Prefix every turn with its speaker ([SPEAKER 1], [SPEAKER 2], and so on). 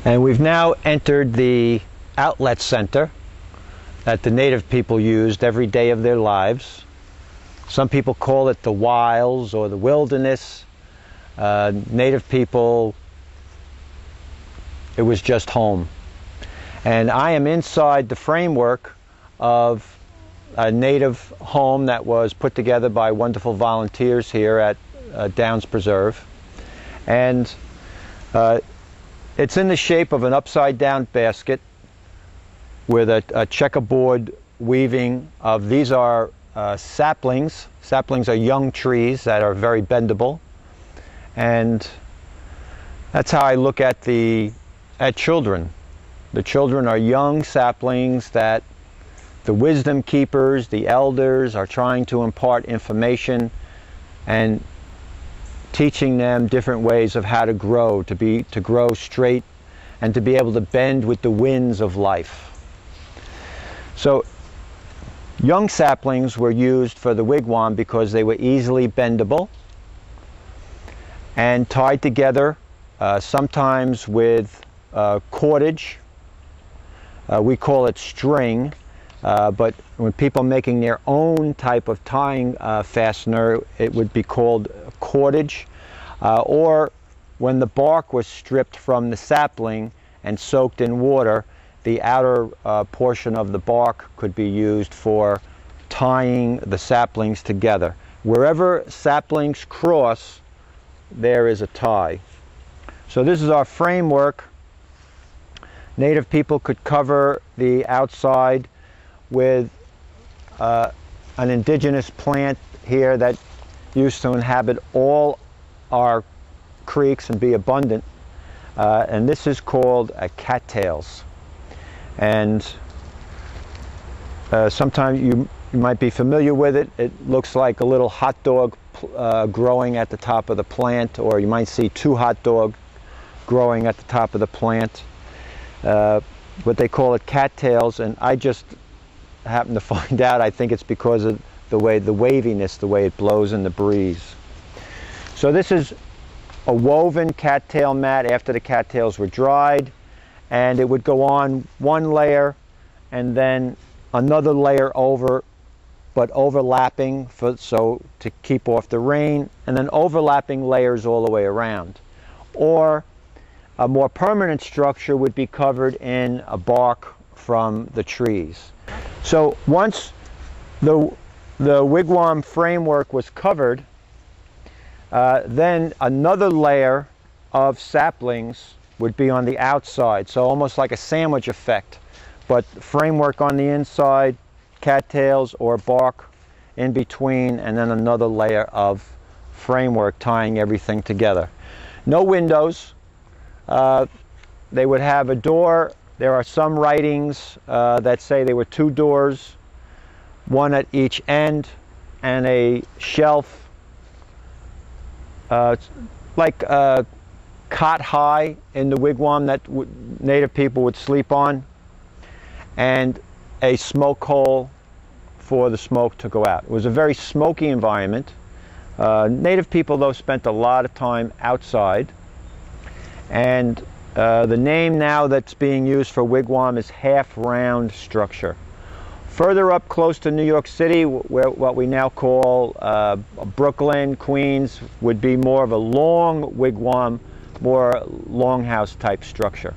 [SPEAKER 1] And we've now entered the outlet center that the native people used every day of their lives. Some people call it the wilds or the wilderness. Native people, it was just home. And I am inside the framework of a native home that was put together by wonderful volunteers here at Downs Preserve. And it's in the shape of an upside down basket with a checkerboard weaving of, these are saplings. Saplings are young trees that are very bendable. And that's how I look at children. The children are young saplings that the wisdom keepers, the elders, are trying to impart information and teaching them different ways of how to grow, to grow straight and to be able to bend with the winds of life. So young saplings were used for the wigwam because they were easily bendable and tied together, sometimes with cordage. We call it string, but when people are making their own type of tying fastener, it would be called cordage. Or when the bark was stripped from the sapling and soaked in water, the outer portion of the bark could be used for tying the saplings together. Wherever saplings cross, there is a tie. So this is our framework. Native people could cover the outside with an indigenous plant here that used to inhabit all our creeks and be abundant. And this is called a cattails. And sometimes you might be familiar with it. It looks like a little hot dog growing at the top of the plant, or you might see two hot dogs growing at the top of the plant. But they call it cattails, and I just happen to find out I think it's because of the waviness, the way it blows in the breeze. So this is a woven cattail mat after the cattails were dried, and it would go on one layer and then another layer over, but overlapping so to keep off the rain, and then overlapping layers all the way around. Or a more permanent structure would be covered in a bark from the trees. So once the wigwam framework was covered, then another layer of saplings would be on the outside, so almost like a sandwich effect, but framework on the inside, cattails or bark in between, and then another layer of framework tying everything together. No windows. They would have a door. There are some writings that say there were two doors, one at each end, and a shelf like cot high in the wigwam that native people would sleep on, and a smoke hole for the smoke to go out. It was a very smoky environment. Native people, though, spent a lot of time outside, and the name now that's being used for wigwam is half-round structure. Further up close to New York City, where what we now call Brooklyn, Queens, would be more of a long wigwam, more longhouse type structure.